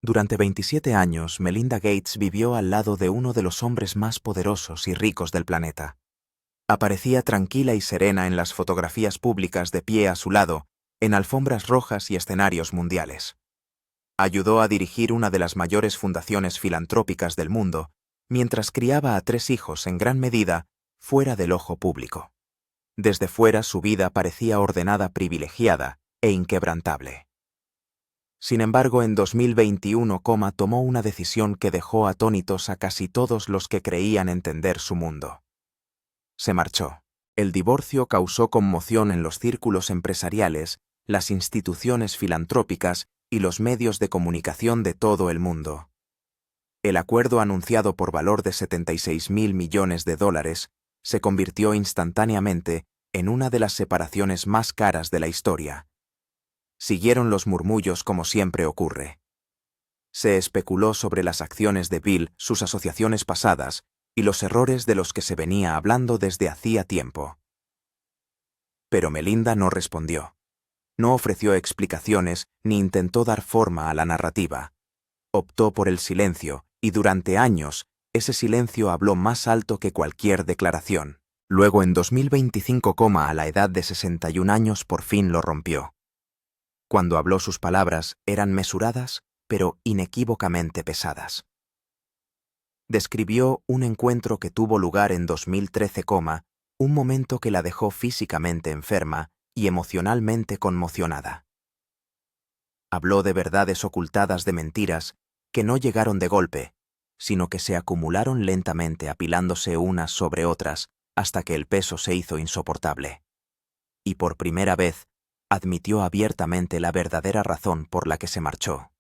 Durante 27 años, Melinda Gates vivió al lado de uno de los hombres más poderosos y ricos del planeta. Aparecía tranquila y serena en las fotografías públicas de pie a su lado, en alfombras rojas y escenarios mundiales. Ayudó a dirigir una de las mayores fundaciones filantrópicas del mundo, mientras criaba a 3 hijos en gran medida fuera del ojo público. Desde fuera su vida parecía ordenada, privilegiada e inquebrantable. Sin embargo, en 2021, tomó una decisión que dejó atónitos a casi todos los que creían entender su mundo. Se marchó. El divorcio causó conmoción en los círculos empresariales, las instituciones filantrópicas y los medios de comunicación de todo el mundo. El acuerdo, anunciado por valor de $76.000 millones, se convirtió instantáneamente en una de las separaciones más caras de la historia. Siguieron los murmullos, como siempre ocurre. Se especuló sobre las acciones de Bill, sus asociaciones pasadas y los errores de los que se venía hablando desde hacía tiempo. Pero Melinda no respondió. No ofreció explicaciones ni intentó dar forma a la narrativa. Optó por el silencio, y durante años, ese silencio habló más alto que cualquier declaración. Luego, en 2025, a la edad de 61 años, por fin lo rompió. Cuando habló, sus palabras eran mesuradas, pero inequívocamente pesadas. Describió un encuentro que tuvo lugar en 2013, un momento que la dejó físicamente enferma y emocionalmente conmocionada. Habló de verdades ocultadas, de mentiras que no llegaron de golpe, sino que se acumularon lentamente, apilándose unas sobre otras, hasta que el peso se hizo insoportable. Y por primera vez, admitió abiertamente la verdadera razón por la que se marchó.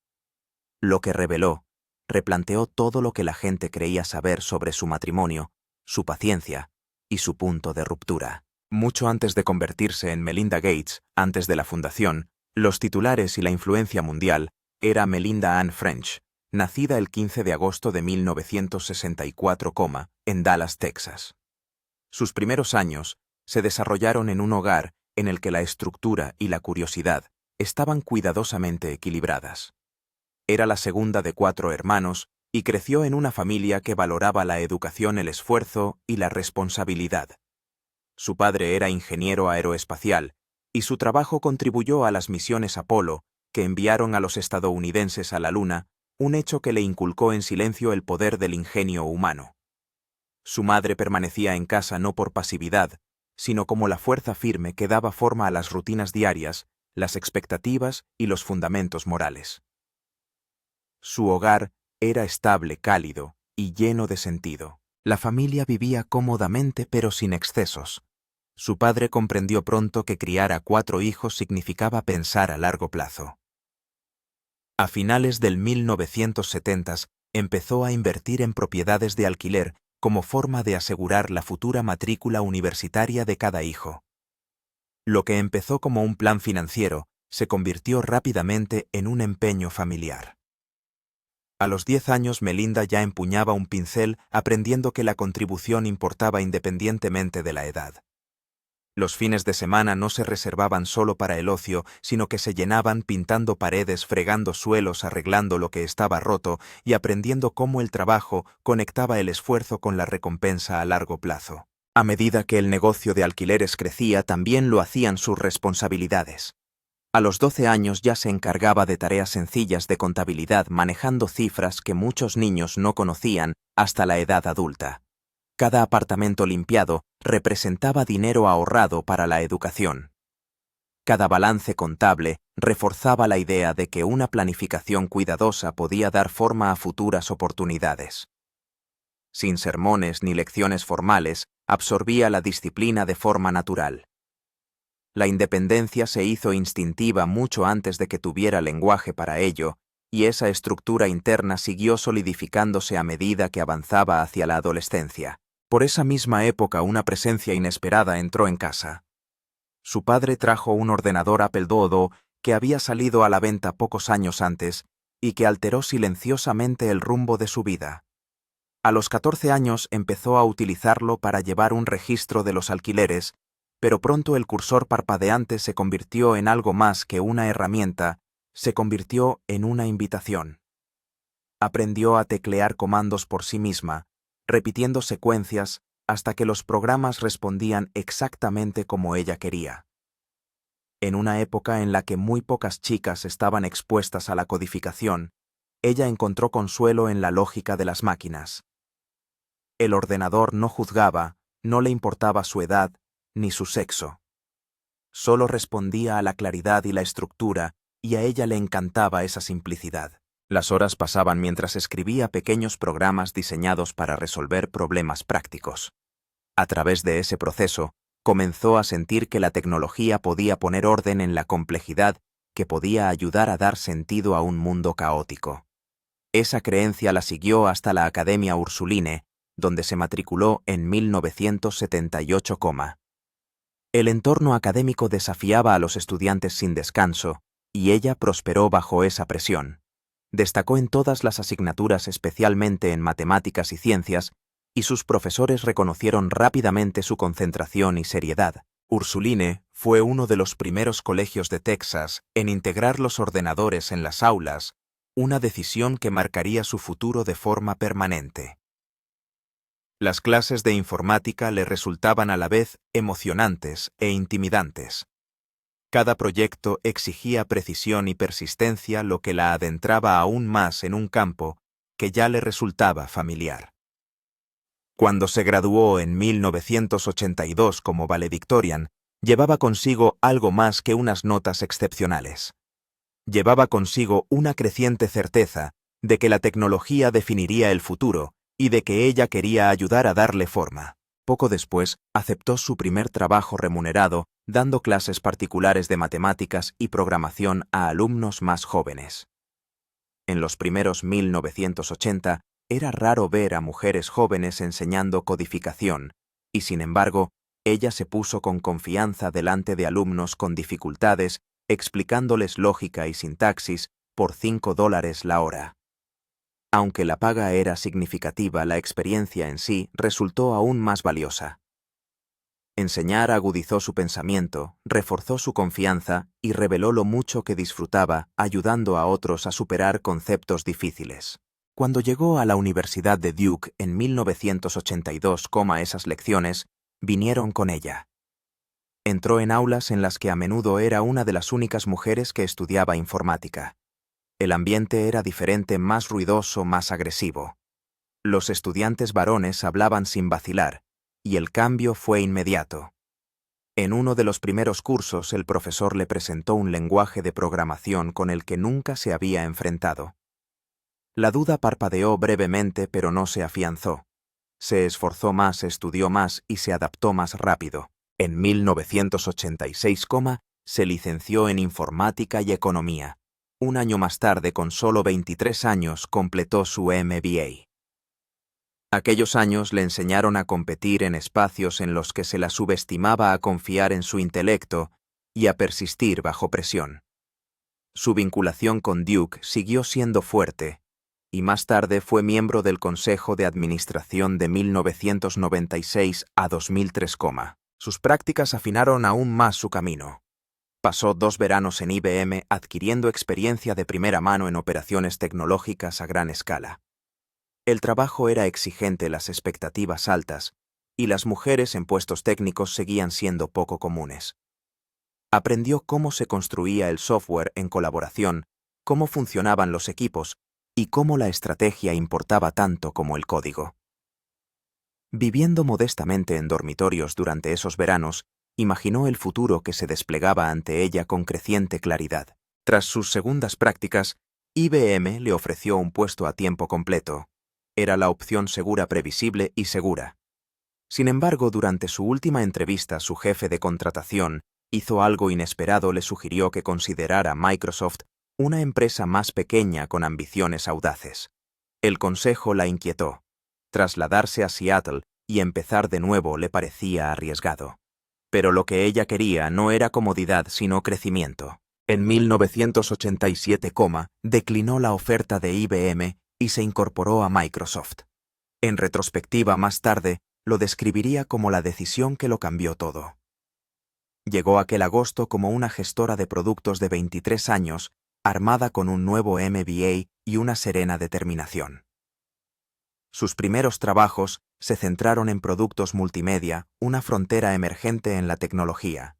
Lo que reveló replanteó todo lo que la gente creía saber sobre su matrimonio, su paciencia y su punto de ruptura. Mucho antes de convertirse en Melinda Gates, antes de la fundación, los titulares y la influencia mundial, era Melinda Ann French, nacida el 15 de agosto de 1964, en Dallas, Texas. Sus primeros años se desarrollaron en un hogar en el que la estructura y la curiosidad estaban cuidadosamente equilibradas. Era la segunda de 4 hermanos y creció en una familia que valoraba la educación, el esfuerzo y la responsabilidad. Su padre era ingeniero aeroespacial y su trabajo contribuyó a las misiones Apolo, que enviaron a los estadounidenses a la Luna, un hecho que le inculcó en silencio el poder del ingenio humano. Su madre permanecía en casa no por pasividad, sino como la fuerza firme que daba forma a las rutinas diarias, las expectativas y los fundamentos morales. Su hogar era estable, cálido y lleno de sentido. La familia vivía cómodamente pero sin excesos. Su padre comprendió pronto que criar a 4 hijos significaba pensar a largo plazo. A finales del 1970 empezó a invertir en propiedades de alquiler como forma de asegurar la futura matrícula universitaria de cada hijo. Lo que empezó como un plan financiero se convirtió rápidamente en un empeño familiar. A los 10 años, Melinda ya empuñaba un pincel, aprendiendo que la contribución importaba independientemente de la edad. Los fines de semana no se reservaban solo para el ocio, sino que se llenaban pintando paredes, fregando suelos, arreglando lo que estaba roto y aprendiendo cómo el trabajo conectaba el esfuerzo con la recompensa a largo plazo. A medida que el negocio de alquileres crecía, también lo hacían sus responsabilidades. A los 12 años ya se encargaba de tareas sencillas de contabilidad, manejando cifras que muchos niños no conocían hasta la edad adulta. Cada apartamento limpiado representaba dinero ahorrado para la educación. Cada balance contable reforzaba la idea de que una planificación cuidadosa podía dar forma a futuras oportunidades. Sin sermones ni lecciones formales, absorbía la disciplina de forma natural. La independencia se hizo instintiva mucho antes de que tuviera lenguaje para ello, y esa estructura interna siguió solidificándose a medida que avanzaba hacia la adolescencia. Por esa misma época, una presencia inesperada entró en casa. Su padre trajo un ordenador Apple II que había salido a la venta pocos años antes y que alteró silenciosamente el rumbo de su vida. A los 14 años empezó a utilizarlo para llevar un registro de los alquileres, pero pronto el cursor parpadeante se convirtió en algo más que una herramienta, se convirtió en una invitación. Aprendió a teclear comandos por sí misma, repitiendo secuencias hasta que los programas respondían exactamente como ella quería. En una época en la que muy pocas chicas estaban expuestas a la codificación, ella encontró consuelo en la lógica de las máquinas. El ordenador no juzgaba, no le importaba su edad ni su sexo. Solo respondía a la claridad y la estructura, y a ella le encantaba esa simplicidad. Las horas pasaban mientras escribía pequeños programas diseñados para resolver problemas prácticos. A través de ese proceso, comenzó a sentir que la tecnología podía poner orden en la complejidad, que podía ayudar a dar sentido a un mundo caótico. Esa creencia la siguió hasta la Academia Ursuline, donde se matriculó en 1978. El entorno académico desafiaba a los estudiantes sin descanso, y ella prosperó bajo esa presión. Destacó en todas las asignaturas, especialmente en matemáticas y ciencias, y sus profesores reconocieron rápidamente su concentración y seriedad. Ursuline fue uno de los primeros colegios de Texas en integrar los ordenadores en las aulas, una decisión que marcaría su futuro de forma permanente. Las clases de informática le resultaban a la vez emocionantes e intimidantes. Cada proyecto exigía precisión y persistencia, lo que la adentraba aún más en un campo que ya le resultaba familiar. Cuando se graduó en 1982 como valedictorian, llevaba consigo algo más que unas notas excepcionales. Llevaba consigo una creciente certeza de que la tecnología definiría el futuro y de que ella quería ayudar a darle forma. Poco después, aceptó su primer trabajo remunerado dando clases particulares de matemáticas y programación a alumnos más jóvenes. En los primeros 1980, era raro ver a mujeres jóvenes enseñando codificación, y sin embargo, ella se puso con confianza delante de alumnos con dificultades, explicándoles lógica y sintaxis por $5 la hora. Aunque la paga era significativa, la experiencia en sí resultó aún más valiosa. Enseñar agudizó su pensamiento, reforzó su confianza y reveló lo mucho que disfrutaba ayudando a otros a superar conceptos difíciles. Cuando llegó a la Universidad de Duke en 1982, esas lecciones vinieron con ella. Entró en aulas en las que a menudo era una de las únicas mujeres que estudiaba informática. El ambiente era diferente, más ruidoso, más agresivo. Los estudiantes varones hablaban sin vacilar, y el cambio fue inmediato. En uno de los primeros cursos, el profesor le presentó un lenguaje de programación con el que nunca se había enfrentado. La duda parpadeó brevemente, pero no se afianzó. Se esforzó más, estudió más y se adaptó más rápido. En 1986, se licenció en Informática y Economía. Un año más tarde, con solo 23 años, completó su MBA. Aquellos años le enseñaron a competir en espacios en los que se la subestimaba, a confiar en su intelecto y a persistir bajo presión. Su vinculación con Duke siguió siendo fuerte, y más tarde fue miembro del Consejo de Administración de 1996 a 2003. Sus prácticas afinaron aún más su camino. Pasó 2 veranos en IBM adquiriendo experiencia de primera mano en operaciones tecnológicas a gran escala. El trabajo era exigente, las expectativas altas, y las mujeres en puestos técnicos seguían siendo poco comunes. Aprendió cómo se construía el software en colaboración, cómo funcionaban los equipos y cómo la estrategia importaba tanto como el código. Viviendo modestamente en dormitorios durante esos veranos, imaginó el futuro que se desplegaba ante ella con creciente claridad. Tras sus segundas prácticas, IBM le ofreció un puesto a tiempo completo. Era la opción segura, previsible y segura. Sin embargo, durante su última entrevista, su jefe de contratación hizo algo inesperado. Le sugirió que considerara Microsoft, una empresa más pequeña con ambiciones audaces. El consejo la inquietó. Trasladarse a Seattle y empezar de nuevo le parecía arriesgado. Pero lo que ella quería no era comodidad, sino crecimiento. En 1987, declinó la oferta de IBM y se incorporó a Microsoft. En retrospectiva, más tarde, lo describiría como la decisión que lo cambió todo. Llegó aquel agosto como una gestora de productos de 23 años armada con un nuevo MBA y una serena determinación. Sus primeros trabajos se centraron en productos multimedia, una frontera emergente en la tecnología.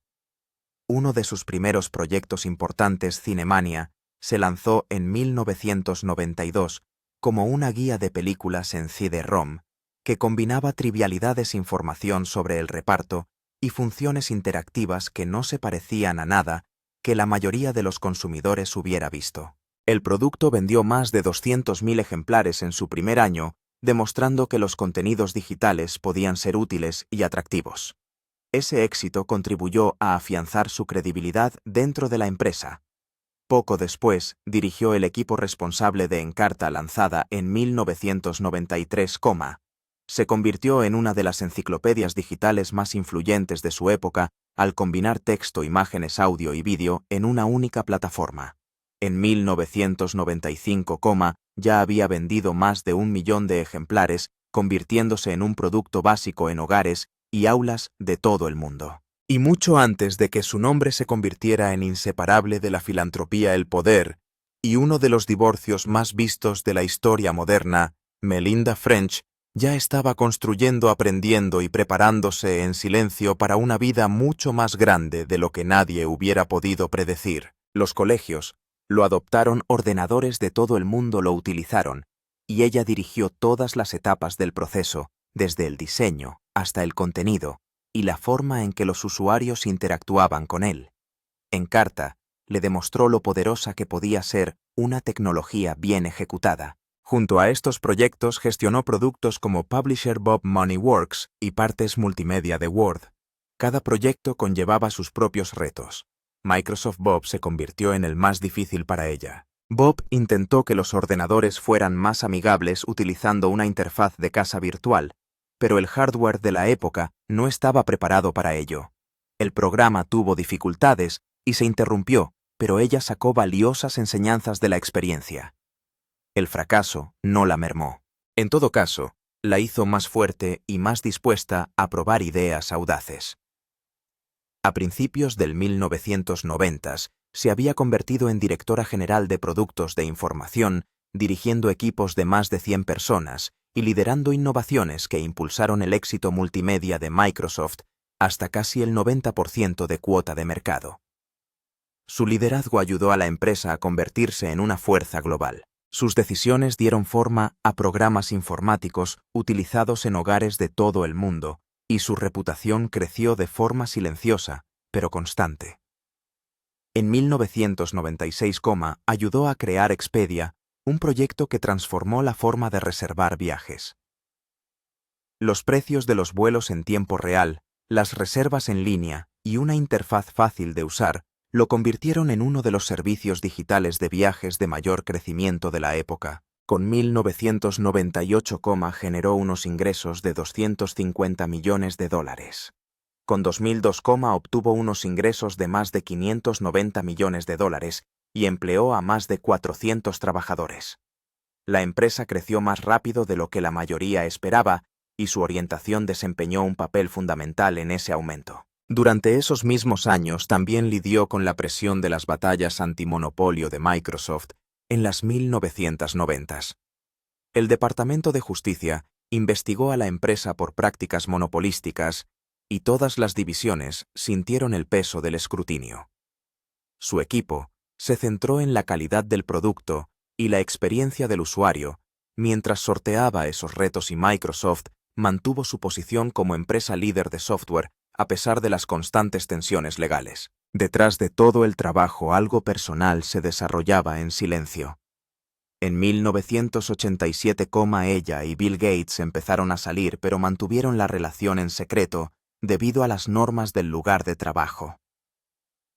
Uno de sus primeros proyectos importantes, Cinemania, se lanzó en 1992 como una guía de películas en CD-ROM que combinaba trivialidades, información sobre el reparto y funciones interactivas que no se parecían a nada que la mayoría de los consumidores hubiera visto. El producto vendió más de 200.000 ejemplares en su primer año, demostrando que los contenidos digitales podían ser útiles y atractivos. Ese éxito contribuyó a afianzar su credibilidad dentro de la empresa. Poco después, dirigió el equipo responsable de Encarta, lanzada en 1993, se convirtió en una de las enciclopedias digitales más influyentes de su época al combinar texto, imágenes, audio y vídeo en una única plataforma. En 1995, ya había vendido más de 1 millón de ejemplares, convirtiéndose en un producto básico en hogares y aulas de todo el mundo. Y mucho antes de que su nombre se convirtiera en inseparable de la filantropía, el poder, y uno de los divorcios más vistos de la historia moderna, Melinda French ya estaba construyendo, aprendiendo y preparándose en silencio para una vida mucho más grande de lo que nadie hubiera podido predecir. Los colegios lo adoptaron, ordenadores de todo el mundo lo utilizaron, y ella dirigió todas las etapas del proceso, desde el diseño hasta el contenido y la forma en que los usuarios interactuaban con él. Encarta le demostró lo poderosa que podía ser una tecnología bien ejecutada. Junto a estos proyectos gestionó productos como Publisher Bob Money Works y partes multimedia de Word. Cada proyecto conllevaba sus propios retos. Microsoft Bob se convirtió en el más difícil para ella. Bob intentó que los ordenadores fueran más amigables utilizando una interfaz de casa virtual, pero el hardware de la época no estaba preparado para ello. El programa tuvo dificultades y se interrumpió, pero ella sacó valiosas enseñanzas de la experiencia. El fracaso no la mermó. En todo caso, la hizo más fuerte y más dispuesta a probar ideas audaces. A principios del 1990, se había convertido en directora general de productos de información, dirigiendo equipos de más de 100 personas y liderando innovaciones que impulsaron el éxito multimedia de Microsoft hasta casi el 90% de cuota de mercado. Su liderazgo ayudó a la empresa a convertirse en una fuerza global. Sus decisiones dieron forma a programas informáticos utilizados en hogares de todo el mundo, y su reputación creció de forma silenciosa, pero constante. En 1996, ayudó a crear Expedia, un proyecto que transformó la forma de reservar viajes. Los precios de los vuelos en tiempo real, las reservas en línea y una interfaz fácil de usar lo convirtieron en uno de los servicios digitales de viajes de mayor crecimiento de la época. Con 1998, generó unos ingresos de $250 millones. Con 2002, obtuvo unos ingresos de más de $590 millones y empleó a más de 400 trabajadores. La empresa creció más rápido de lo que la mayoría esperaba y su orientación desempeñó un papel fundamental en ese aumento. Durante esos mismos años también lidió con la presión de las batallas antimonopolio de Microsoft en las 1990s. El Departamento de Justicia investigó a la empresa por prácticas monopolísticas y todas las divisiones sintieron el peso del escrutinio. Su equipo se centró en la calidad del producto y la experiencia del usuario mientras sorteaba esos retos, y Microsoft mantuvo su posición como empresa líder de software a pesar de las constantes tensiones legales. Detrás de todo el trabajo, algo personal se desarrollaba en silencio. En 1987, ella y Bill Gates empezaron a salir, pero mantuvieron la relación en secreto debido a las normas del lugar de trabajo.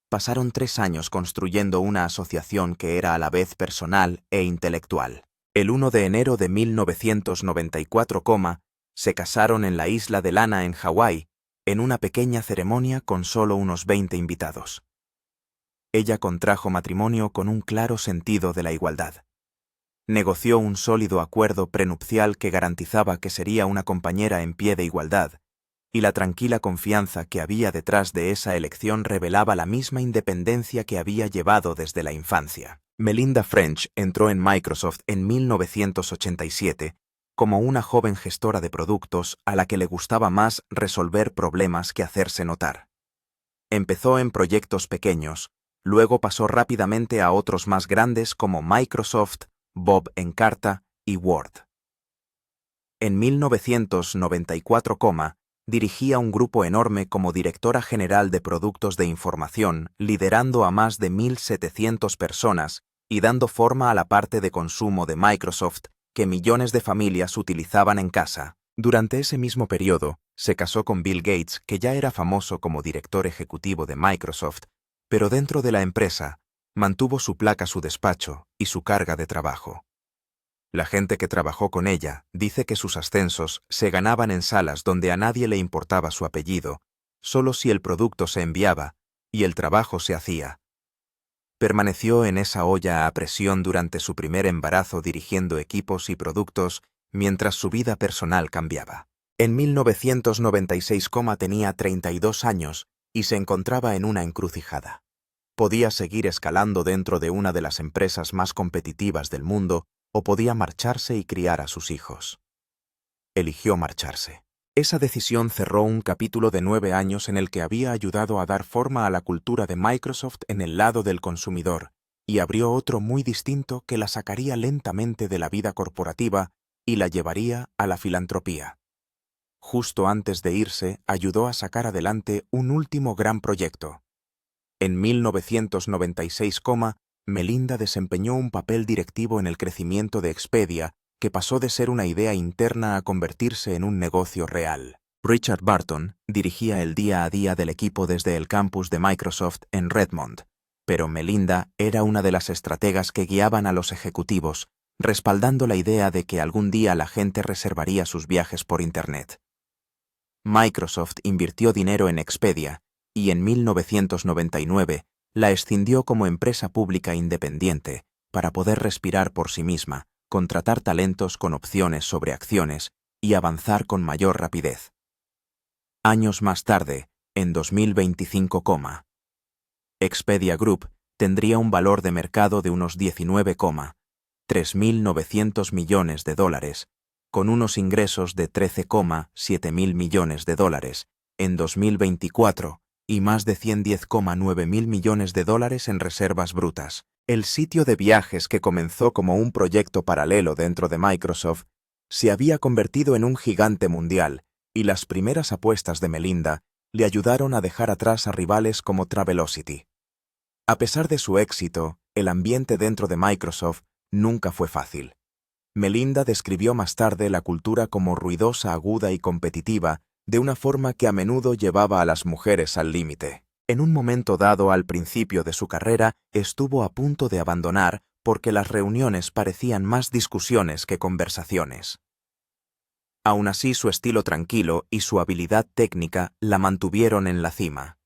Pasaron 3 años construyendo una asociación que era a la vez personal e intelectual. El 1 de enero de 1994, se casaron en la isla de Lana, en Hawái, en una pequeña ceremonia con solo unos 20 invitados. Ella contrajo matrimonio con un claro sentido de la igualdad. Negoció un sólido acuerdo prenupcial que garantizaba que sería una compañera en pie de igualdad, y la tranquila confianza que había detrás de esa elección revelaba la misma independencia que había llevado desde la infancia. Melinda French entró en Microsoft en 1987 como una joven gestora de productos a la que le gustaba más resolver problemas que hacerse notar. Empezó en proyectos pequeños, luego pasó rápidamente a otros más grandes como Microsoft, Bob Encarta y Word. En 1994, dirigía un grupo enorme como directora general de productos de información, liderando a más de 1.700 personas y dando forma a la parte de consumo de Microsoft que millones de familias utilizaban en casa. Durante ese mismo periodo, se casó con Bill Gates, que ya era famoso como director ejecutivo de Microsoft, pero dentro de la empresa, mantuvo su placa, su despacho y su carga de trabajo. La gente que trabajó con ella dice que sus ascensos se ganaban en salas donde a nadie le importaba su apellido, solo si el producto se enviaba y el trabajo se hacía. Permaneció en esa olla a presión durante su primer embarazo dirigiendo equipos y productos mientras su vida personal cambiaba. En 1996, tenía 32 años y se encontraba en una encrucijada. Podía seguir escalando dentro de una de las empresas más competitivas del mundo o podía marcharse y criar a sus hijos. Eligió marcharse. Esa decisión cerró un capítulo de 9 años en el que había ayudado a dar forma a la cultura de Microsoft en el lado del consumidor, y abrió otro muy distinto que la sacaría lentamente de la vida corporativa y la llevaría a la filantropía. Justo antes de irse, ayudó a sacar adelante un último gran proyecto. En 1996, Melinda desempeñó un papel directivo en el crecimiento de Expedia, que pasó de ser una idea interna a convertirse en un negocio real. Richard Barton dirigía el día a día del equipo desde el campus de Microsoft en Redmond, pero Melinda era una de las estrategas que guiaban a los ejecutivos, respaldando la idea de que algún día la gente reservaría sus viajes por Internet. Microsoft invirtió dinero en Expedia y en 1999 la escindió como empresa pública independiente para poder respirar por sí misma, contratar talentos con opciones sobre acciones y avanzar con mayor rapidez. Años más tarde, en 2025, Expedia Group tendría un valor de mercado de unos 19,3.900 millones de dólares, con unos ingresos de 13,7 millones de dólares en 2024 y más de 110,9 millones de dólares en reservas brutas. El sitio de viajes, que comenzó como un proyecto paralelo dentro de Microsoft, se había convertido en un gigante mundial, y las primeras apuestas de Melinda le ayudaron a dejar atrás a rivales como Travelocity. A pesar de su éxito, el ambiente dentro de Microsoft nunca fue fácil. Melinda describió más tarde la cultura como ruidosa, aguda y competitiva, de una forma que a menudo llevaba a las mujeres al límite. En un momento dado al principio de su carrera, estuvo a punto de abandonar porque las reuniones parecían más discusiones que conversaciones. Aún así, su estilo tranquilo y su habilidad técnica la mantuvieron en la cima.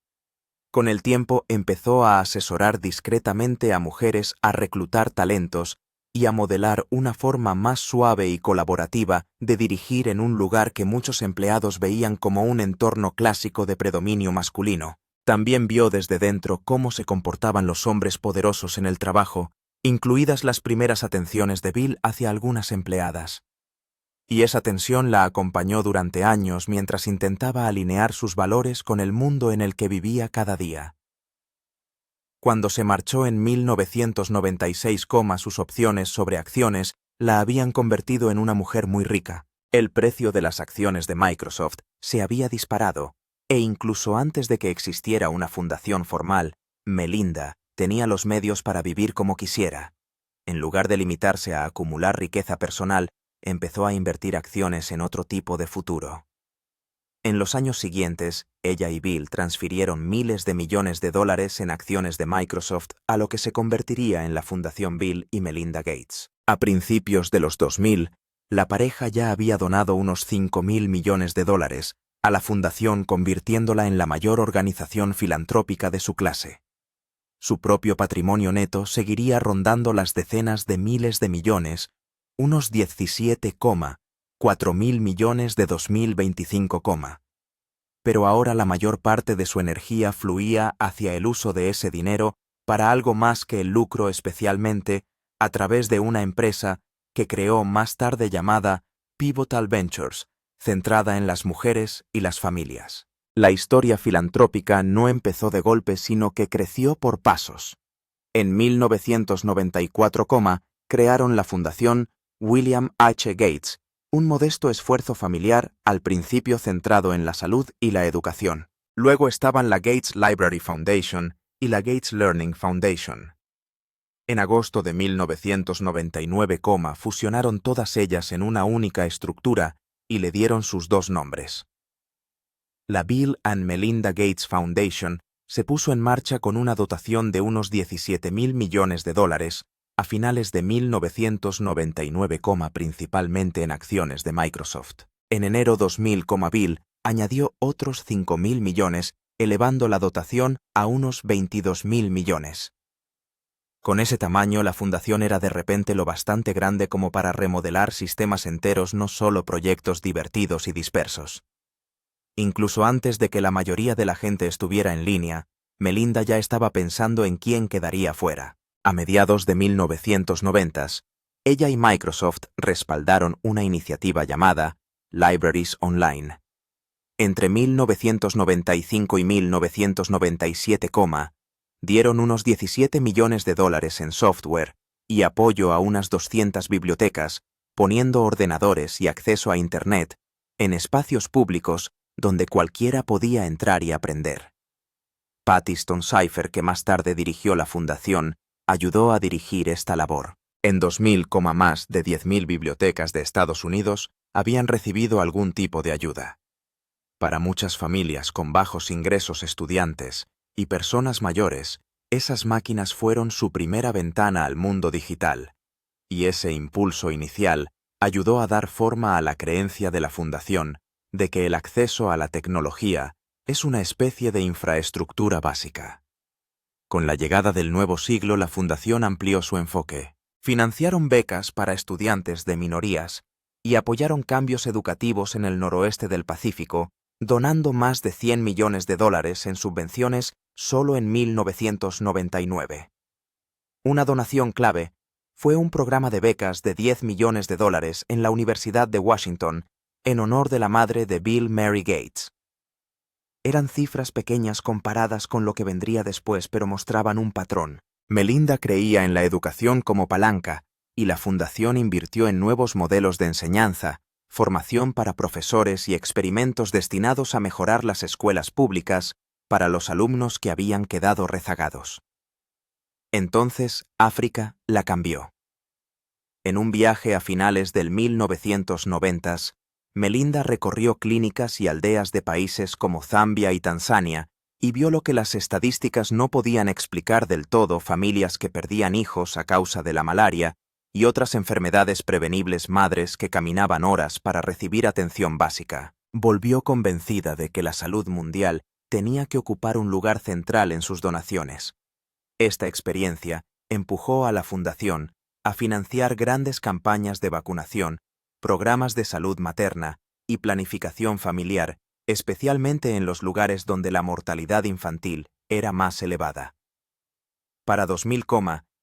Con el tiempo empezó a asesorar discretamente a mujeres a reclutar talentos y a modelar una forma más suave y colaborativa de dirigir en un lugar que muchos empleados veían como un entorno clásico de predominio masculino. También vio desde dentro cómo se comportaban los hombres poderosos en el trabajo, incluidas las primeras atenciones de Bill hacia algunas empleadas. Y esa tensión la acompañó durante años mientras intentaba alinear sus valores con el mundo en el que vivía cada día. Cuando se marchó en 1996, sus opciones sobre acciones la habían convertido en una mujer muy rica. El precio de las acciones de Microsoft se había disparado, e incluso antes de que existiera una fundación formal, Melinda tenía los medios para vivir como quisiera. En lugar de limitarse a acumular riqueza personal, empezó a invertir acciones en otro tipo de futuro. En los años siguientes, ella y Bill transfirieron miles de millones de dólares en acciones de Microsoft a lo que se convertiría en la Fundación Bill y Melinda Gates. A principios de los 2000, la pareja ya había donado unos 5.000 millones de dólares a la fundación, convirtiéndola en la mayor organización filantrópica de su clase. Su propio patrimonio neto seguiría rondando las decenas de miles de millones, unos 17,4 millones de 2025, pero ahora la mayor parte de su energía fluía hacia el uso de ese dinero para algo más que el lucro, especialmente a través de una empresa que creó más tarde llamada Pivotal Ventures, centrada en las mujeres y las familias. La historia filantrópica no empezó de golpe, sino que creció por pasos. En 1994, crearon la Fundación William H. Gates, un modesto esfuerzo familiar al principio centrado en la salud y la educación. Luego estaban la Gates Library Foundation y la Gates Learning Foundation. En agosto de 1999, fusionaron todas ellas en una única estructura y le dieron sus dos nombres. La Bill and Melinda Gates Foundation se puso en marcha con una dotación de unos 17.000 millones de dólares a finales de 1999, principalmente en acciones de Microsoft. En enero 2000, Bill añadió otros 5.000 millones, elevando la dotación a unos 22.000 millones. Con ese tamaño, la fundación era de repente lo bastante grande como para remodelar sistemas enteros, no solo proyectos divertidos y dispersos. Incluso antes de que la mayoría de la gente estuviera en línea, Melinda ya estaba pensando en quién quedaría fuera. A mediados de 1990, ella y Microsoft respaldaron una iniciativa llamada Libraries Online. Entre 1995 y 1997, dieron unos 17 millones de dólares en software y apoyo a unas 200 bibliotecas, poniendo ordenadores y acceso a Internet en espacios públicos donde cualquiera podía entrar y aprender. Patty Stonesifer, que más tarde dirigió la fundación, ayudó a dirigir esta labor. En 2000, más de 10.000 bibliotecas de Estados Unidos habían recibido algún tipo de ayuda. Para muchas familias con bajos ingresos, estudiantes y personas mayores, esas máquinas fueron su primera ventana al mundo digital, y ese impulso inicial ayudó a dar forma a la creencia de la fundación de que el acceso a la tecnología es una especie de infraestructura básica. Con la llegada del nuevo siglo, la fundación amplió su enfoque. Financiaron becas para estudiantes de minorías y apoyaron cambios educativos en el noroeste del Pacífico, donando más de 100 millones de dólares en subvenciones solo en 1999. Una donación clave fue un programa de becas de 10 millones de dólares en la Universidad de Washington en honor de la madre de Bill Mary Gates. Eran cifras pequeñas comparadas con lo que vendría después, pero mostraban un patrón. Melinda creía en la educación como palanca, y la fundación invirtió en nuevos modelos de enseñanza, formación para profesores y experimentos destinados a mejorar las escuelas públicas para los alumnos que habían quedado rezagados. Entonces, África la cambió. En un viaje a finales del 1990, Melinda recorrió clínicas y aldeas de países como Zambia y Tanzania y vio lo que las estadísticas no podían explicar del todo: familias que perdían hijos a causa de la malaria y otras enfermedades prevenibles, madres que caminaban horas para recibir atención básica. Volvió convencida de que la salud mundial tenía que ocupar un lugar central en sus donaciones. Esta experiencia empujó a la fundación a financiar grandes campañas de vacunación, programas de salud materna y planificación familiar, especialmente en los lugares donde la mortalidad infantil era más elevada. Para 2000,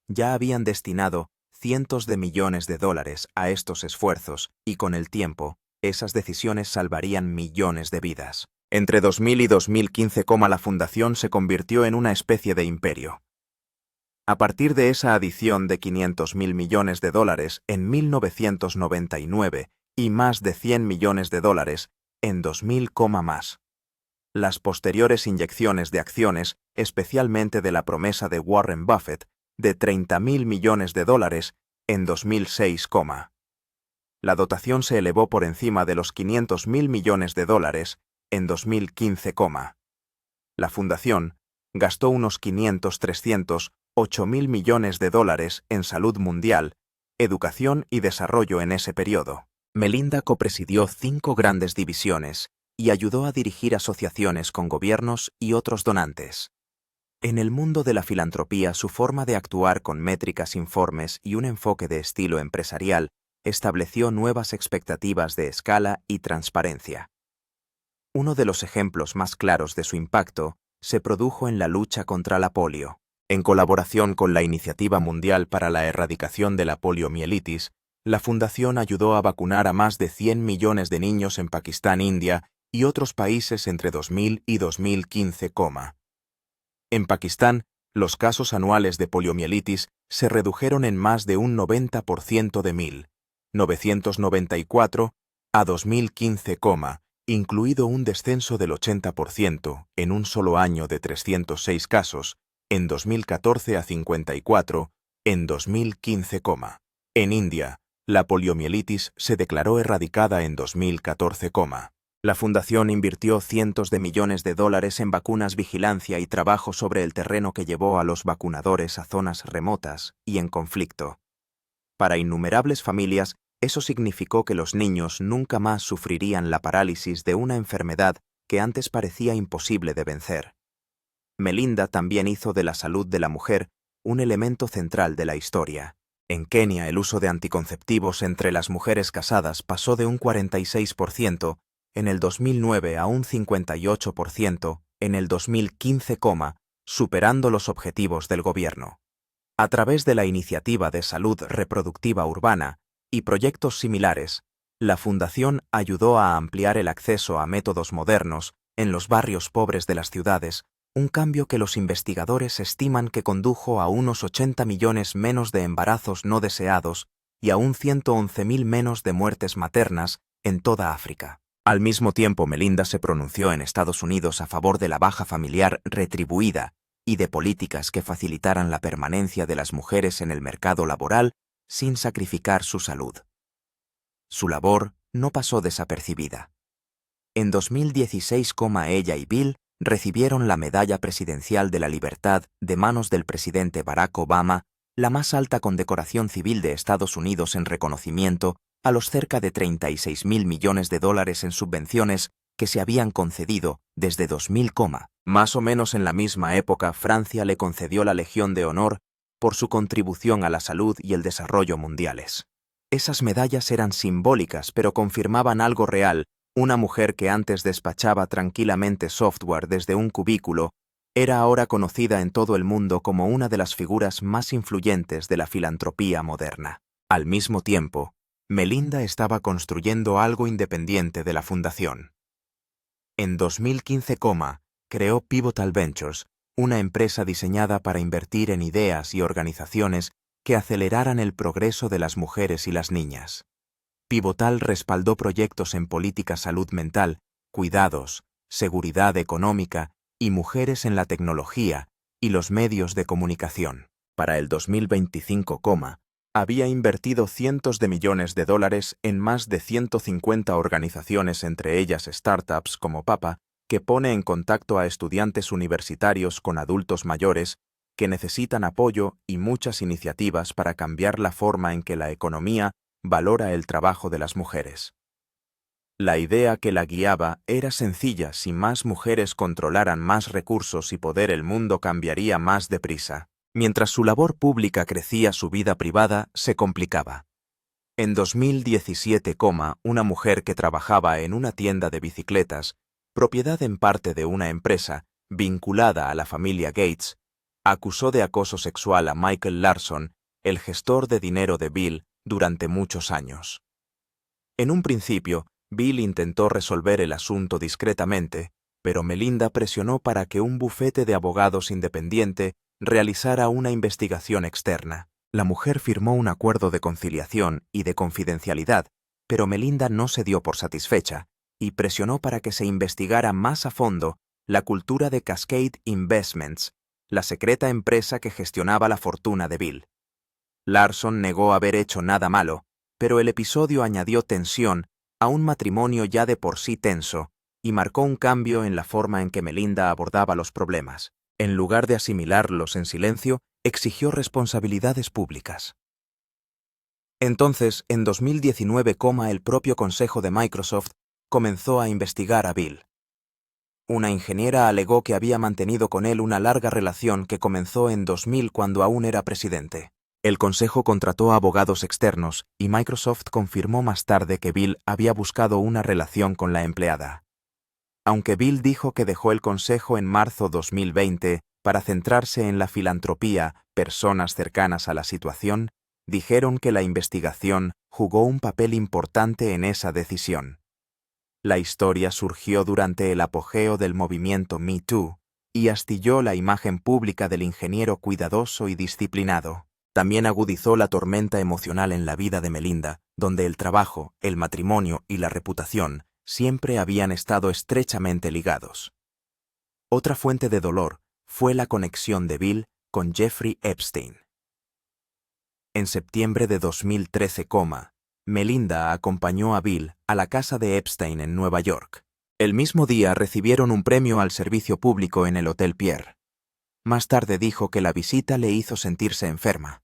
ya habían destinado cientos de millones de dólares a estos esfuerzos y con el tiempo, esas decisiones salvarían millones de vidas. Entre 2000 y 2015, la fundación se convirtió en una especie de imperio. A partir de esa adición de 500.000 millones de dólares en 1999 y más de 100 millones de dólares en 2000, más. Las posteriores inyecciones de acciones, especialmente de la promesa de Warren Buffett, de 30.000 millones de dólares en 2006, La dotación se elevó por encima de los 500.000 millones de dólares en 2015, La fundación gastó unos 8.000 millones de dólares en salud mundial, educación y desarrollo en ese periodo. Melinda copresidió 5 grandes divisiones y ayudó a dirigir asociaciones con gobiernos y otros donantes. En el mundo de la filantropía, su forma de actuar con métricas, informes y un enfoque de estilo empresarial estableció nuevas expectativas de escala y transparencia. Uno de los ejemplos más claros de su impacto se produjo en la lucha contra la polio. En colaboración con la Iniciativa Mundial para la Erradicación de la Poliomielitis, la Fundación ayudó a vacunar a más de 100 millones de niños en Pakistán, India y otros países entre 2000 y 2015. En Pakistán, los casos anuales de poliomielitis se redujeron en más de un 90% de 1994 a 2015, incluido un descenso del 80% en un solo año de 306 casos, en 2014 a 54, en 2015, En India, la poliomielitis se declaró erradicada en 2014, La fundación invirtió cientos de millones de dólares en vacunas, vigilancia y trabajo sobre el terreno que llevó a los vacunadores a zonas remotas y en conflicto. Para innumerables familias, eso significó que los niños nunca más sufrirían la parálisis de una enfermedad que antes parecía imposible de vencer. Melinda también hizo de la salud de la mujer un elemento central de la historia. En Kenia, el uso de anticonceptivos entre las mujeres casadas pasó de un 46% en el 2009 a un 58% en el 2015, superando los objetivos del gobierno. A través de la Iniciativa de Salud Reproductiva Urbana y proyectos similares, la Fundación ayudó a ampliar el acceso a métodos modernos en los barrios pobres de las ciudades, un cambio que los investigadores estiman que condujo a unos 80 millones menos de embarazos no deseados y a un 111.000 menos de muertes maternas en toda África. Al mismo tiempo, Melinda se pronunció en Estados Unidos a favor de la baja familiar retribuida y de políticas que facilitaran la permanencia de las mujeres en el mercado laboral sin sacrificar su salud. Su labor no pasó desapercibida. En 2016, ella y Bill recibieron la Medalla Presidencial de la Libertad de manos del presidente Barack Obama, la más alta condecoración civil de Estados Unidos en reconocimiento a los cerca de 36.000 millones de dólares en subvenciones que se habían concedido desde 2000, más o menos en la misma época Francia le concedió la Legión de Honor por su contribución a la salud y el desarrollo mundiales. Esas medallas eran simbólicas, pero confirmaban algo real. Una mujer que antes despachaba tranquilamente software desde un cubículo era ahora conocida en todo el mundo como una de las figuras más influyentes de la filantropía moderna. Al mismo tiempo, Melinda estaba construyendo algo independiente de la fundación. En 2015, creó Pivotal Ventures, una empresa diseñada para invertir en ideas y organizaciones que aceleraran el progreso de las mujeres y las niñas. Pivotal respaldó proyectos en política salud mental, cuidados, seguridad económica y mujeres en la tecnología y los medios de comunicación. Para el 2025, había invertido cientos de millones de dólares en más de 150 organizaciones, entre ellas startups como Papa, que pone en contacto a estudiantes universitarios con adultos mayores que necesitan apoyo, y muchas iniciativas para cambiar la forma en que la economía valora el trabajo de las mujeres. La idea que la guiaba era sencilla: si más mujeres controlaran más recursos y poder, el mundo cambiaría más deprisa. Mientras su labor pública crecía, su vida privada se complicaba. En 2017, una mujer que trabajaba en una tienda de bicicletas, propiedad en parte de una empresa vinculada a la familia Gates, acusó de acoso sexual a Michael Larson, el gestor de dinero de Bill, durante muchos años. En un principio, Bill intentó resolver el asunto discretamente, pero Melinda presionó para que un bufete de abogados independiente realizara una investigación externa. La mujer firmó un acuerdo de conciliación y de confidencialidad, pero Melinda no se dio por satisfecha y presionó para que se investigara más a fondo la cultura de Cascade Investments, la secreta empresa que gestionaba la fortuna de Bill. Larson negó haber hecho nada malo, pero el episodio añadió tensión a un matrimonio ya de por sí tenso y marcó un cambio en la forma en que Melinda abordaba los problemas. En lugar de asimilarlos en silencio, exigió responsabilidades públicas. Entonces, en 2019, el propio Consejo de Microsoft comenzó a investigar a Bill. Una ingeniera alegó que había mantenido con él una larga relación que comenzó en 2000, cuando aún era presidente. El Consejo contrató abogados externos y Microsoft confirmó más tarde que Bill había buscado una relación con la empleada. Aunque Bill dijo que dejó el Consejo en marzo 2020, para centrarse en la filantropía, personas cercanas a la situación dijeron que la investigación jugó un papel importante en esa decisión. La historia surgió durante el apogeo del movimiento Me Too y astilló la imagen pública del ingeniero cuidadoso y disciplinado. También agudizó la tormenta emocional en la vida de Melinda, donde el trabajo, el matrimonio y la reputación siempre habían estado estrechamente ligados. Otra fuente de dolor fue la conexión de Bill con Jeffrey Epstein. En septiembre de 2013, Melinda acompañó a Bill a la casa de Epstein en Nueva York. El mismo día recibieron un premio al servicio público en el Hotel Pierre. Más tarde dijo que la visita le hizo sentirse enferma.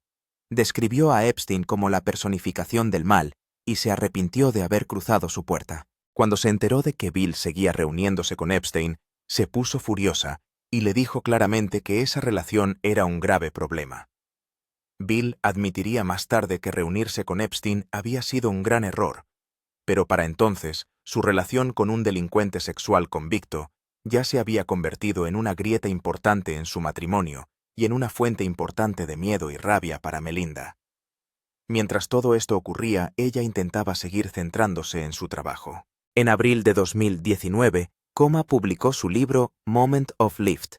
Describió a Epstein como la personificación del mal y se arrepintió de haber cruzado su puerta. Cuando se enteró de que Bill seguía reuniéndose con Epstein, se puso furiosa y le dijo claramente que esa relación era un grave problema. Bill admitiría más tarde que reunirse con Epstein había sido un gran error, pero para entonces, su relación con un delincuente sexual convicto ya se había convertido en una grieta importante en su matrimonio y en una fuente importante de miedo y rabia para Melinda. Mientras todo esto ocurría, ella intentaba seguir centrándose en su trabajo. En abril de 2019, publicó su libro Moment of Lift,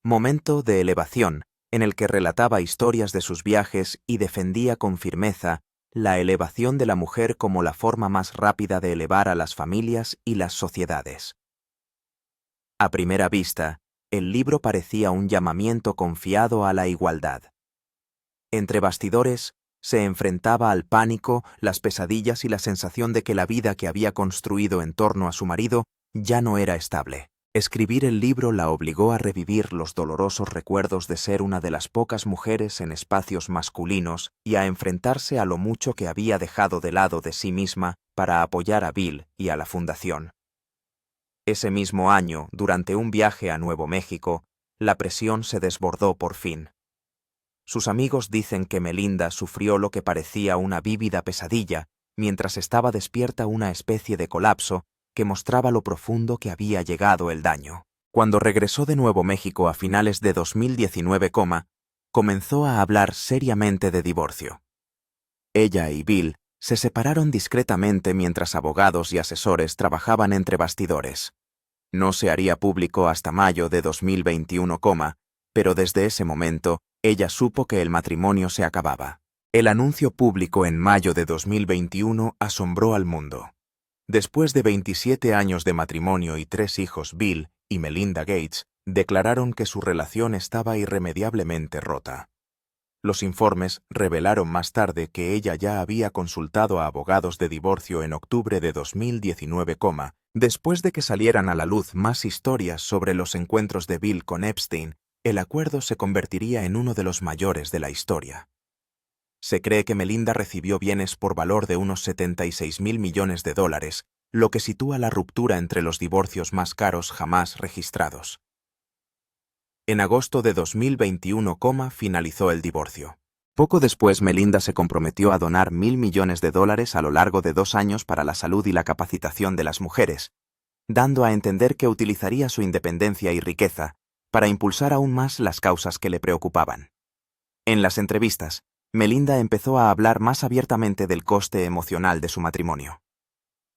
Momento de Elevación, en el que relataba historias de sus viajes y defendía con firmeza la elevación de la mujer como la forma más rápida de elevar a las familias y las sociedades. A primera vista, el libro parecía un llamamiento confiado a la igualdad. Entre bastidores, se enfrentaba al pánico, las pesadillas y la sensación de que la vida que había construido en torno a su marido ya no era estable. Escribir el libro la obligó a revivir los dolorosos recuerdos de ser una de las pocas mujeres en espacios masculinos y a enfrentarse a lo mucho que había dejado de lado de sí misma para apoyar a Bill y a la fundación. Ese mismo año, durante un viaje a Nuevo México, la presión se desbordó por fin. Sus amigos dicen que Melinda sufrió lo que parecía una vívida pesadilla, mientras estaba despierta una especie de colapso que mostraba lo profundo que había llegado el daño. Cuando regresó de Nuevo México a finales de 2019, comenzó a hablar seriamente de divorcio. Ella y Bill se separaron discretamente mientras abogados y asesores trabajaban entre bastidores. No se haría público hasta mayo de 2021, pero desde ese momento, ella supo que el matrimonio se acababa. El anuncio público en mayo de 2021 asombró al mundo. Después de 27 años de matrimonio y 3 hijos, Bill y Melinda Gates declararon que su relación estaba irremediablemente rota. Los informes revelaron más tarde que ella ya había consultado a abogados de divorcio en octubre de 2019, después de que salieran a la luz más historias sobre los encuentros de Bill con Epstein. El acuerdo se convertiría en uno de los mayores de la historia. Se cree que Melinda recibió bienes por valor de unos $76.000 millones, lo que sitúa la ruptura entre los divorcios más caros jamás registrados. En agosto de 2021, finalizó el divorcio. Poco después, Melinda se comprometió a donar $1.000 millones a lo largo de 2 años para la salud y la capacitación de las mujeres, dando a entender que utilizaría su independencia y riqueza para impulsar aún más las causas que le preocupaban. En las entrevistas, Melinda empezó a hablar más abiertamente del coste emocional de su matrimonio.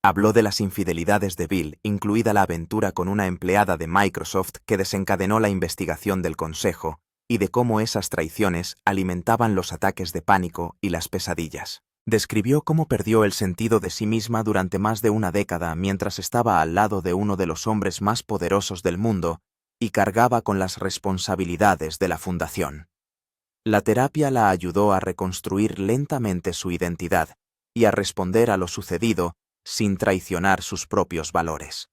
Habló de las infidelidades de Bill, incluida la aventura con una empleada de Microsoft que desencadenó la investigación del Consejo, y de cómo esas traiciones alimentaban los ataques de pánico y las pesadillas. Describió cómo perdió el sentido de sí misma durante más de una década mientras estaba al lado de uno de los hombres más poderosos del mundo y cargaba con las responsabilidades de la fundación. La terapia la ayudó a reconstruir lentamente su identidad y a responder a lo sucedido sin traicionar sus propios valores.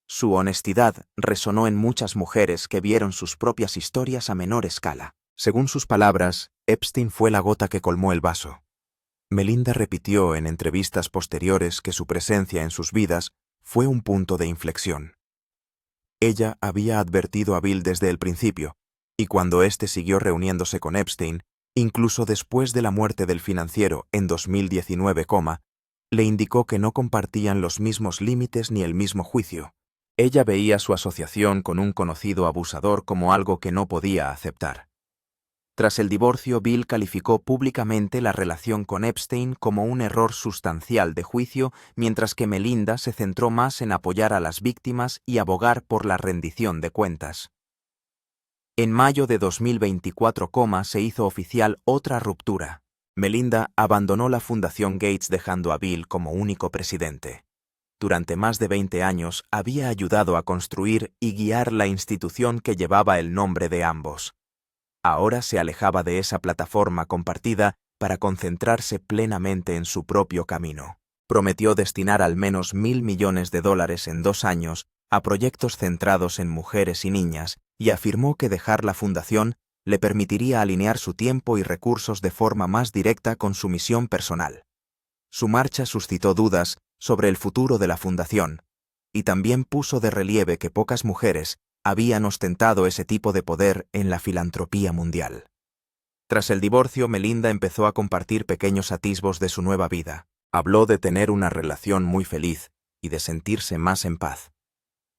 Su honestidad resonó en muchas mujeres que vieron sus propias historias a menor escala. Según sus palabras, Epstein fue la gota que colmó el vaso. Melinda repitió en entrevistas posteriores que su presencia en sus vidas fue un punto de inflexión. Ella había advertido a Bill desde el principio, y cuando éste siguió reuniéndose con Epstein, incluso después de la muerte del financiero en 2019, le indicó que no compartían los mismos límites ni el mismo juicio, Ella veía su asociación con un conocido abusador como algo que no podía aceptar. Tras el divorcio, Bill calificó públicamente la relación con Epstein como un error sustancial de juicio, mientras que Melinda se centró más en apoyar a las víctimas y abogar por la rendición de cuentas. En mayo de 2024, se hizo oficial otra ruptura. Melinda abandonó la Fundación Gates dejando a Bill como único presidente. Durante más de 20 años había ayudado a construir y guiar la institución que llevaba el nombre de ambos. Ahora se alejaba de esa plataforma compartida para concentrarse plenamente en su propio camino. Prometió destinar al menos $1.000 millones en 2 años a proyectos centrados en mujeres y niñas y afirmó que dejar la fundación le permitiría alinear su tiempo y recursos de forma más directa con su misión personal. Su marcha suscitó dudas sobre el futuro de la fundación y también puso de relieve que pocas mujeres habían ostentado ese tipo de poder en la filantropía mundial. Tras el divorcio, Melinda empezó a compartir pequeños atisbos de su nueva vida. Habló de tener una relación muy feliz y de sentirse más en paz.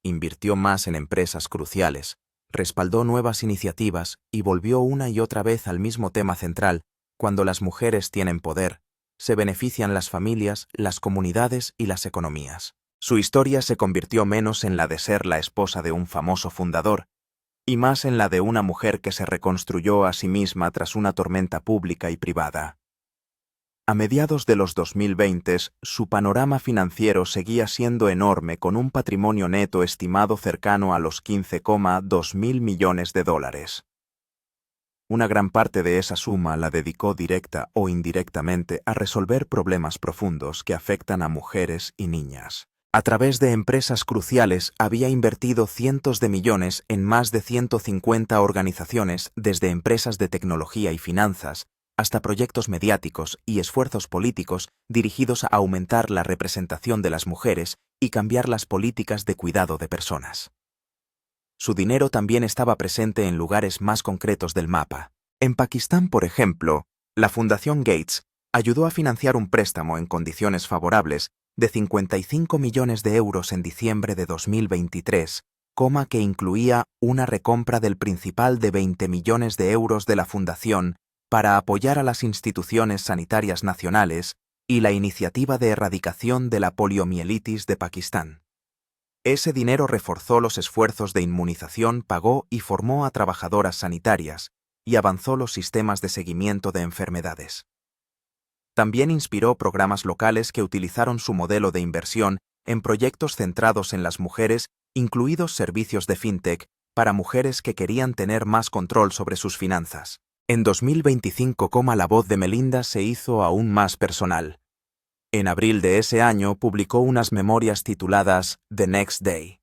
Invirtió más en empresas cruciales, respaldó nuevas iniciativas y volvió una y otra vez al mismo tema central: cuando las mujeres tienen poder, se benefician las familias, las comunidades y las economías. Su historia se convirtió menos en la de ser la esposa de un famoso fundador y más en la de una mujer que se reconstruyó a sí misma tras una tormenta pública y privada. A mediados de los 2020, su panorama financiero seguía siendo enorme, con un patrimonio neto estimado cercano a los $15,2 mil millones. Una gran parte de esa suma la dedicó directa o indirectamente a resolver problemas profundos que afectan a mujeres y niñas. A través de empresas cruciales había invertido cientos de millones en más de 150 organizaciones, desde empresas de tecnología y finanzas hasta proyectos mediáticos y esfuerzos políticos dirigidos a aumentar la representación de las mujeres y cambiar las políticas de cuidado de personas. Su dinero también estaba presente en lugares más concretos del mapa. En Pakistán, por ejemplo, la Fundación Gates ayudó a financiar un préstamo en condiciones favorables de 55 millones de euros en diciembre de 2023, que incluía una recompra del principal de 20 millones de euros de la fundación para apoyar a las instituciones sanitarias nacionales y la iniciativa de erradicación de la poliomielitis de Pakistán. Ese dinero reforzó los esfuerzos de inmunización, pagó y formó a trabajadoras sanitarias y avanzó los sistemas de seguimiento de enfermedades. También inspiró programas locales que utilizaron su modelo de inversión en proyectos centrados en las mujeres, incluidos servicios de fintech para mujeres que querían tener más control sobre sus finanzas. En 2025, la voz de Melinda se hizo aún más personal. En abril de ese año publicó unas memorias tituladas The Next Day.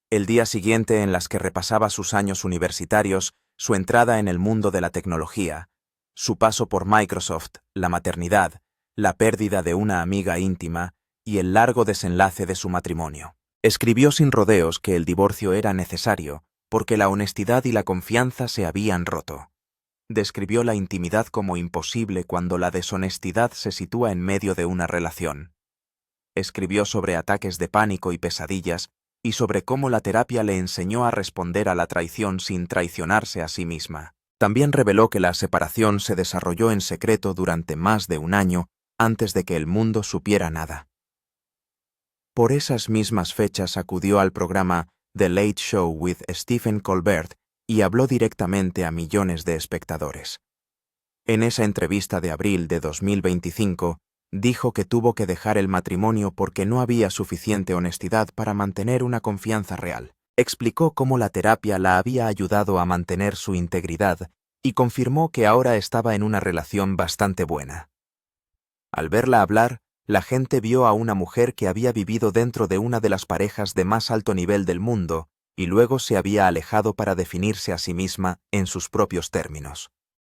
El día siguiente, en las que repasaba sus años universitarios, su entrada en el mundo de la tecnología, su paso por Microsoft, la maternidad, la pérdida de una amiga íntima y el largo desenlace de su matrimonio. Escribió sin rodeos que el divorcio era necesario porque la honestidad y la confianza se habían roto. Describió la intimidad como imposible cuando la deshonestidad se sitúa en medio de una relación. Escribió sobre ataques de pánico y pesadillas y sobre cómo la terapia le enseñó a responder a la traición sin traicionarse a sí misma. También reveló que la separación se desarrolló en secreto durante más de un año antes de que el mundo supiera nada. Por esas mismas fechas acudió al programa The Late Show with Stephen Colbert y habló directamente a millones de espectadores. En esa entrevista de abril de 2025, dijo que tuvo que dejar el matrimonio porque no había suficiente honestidad para mantener una confianza real. Explicó cómo la terapia la había ayudado a mantener su integridad y confirmó que ahora estaba en una relación bastante buena. Al verla hablar, la gente vio a una mujer que había vivido dentro de una de las parejas de más alto nivel del mundo y luego se había alejado para definirse a sí misma en sus propios términos.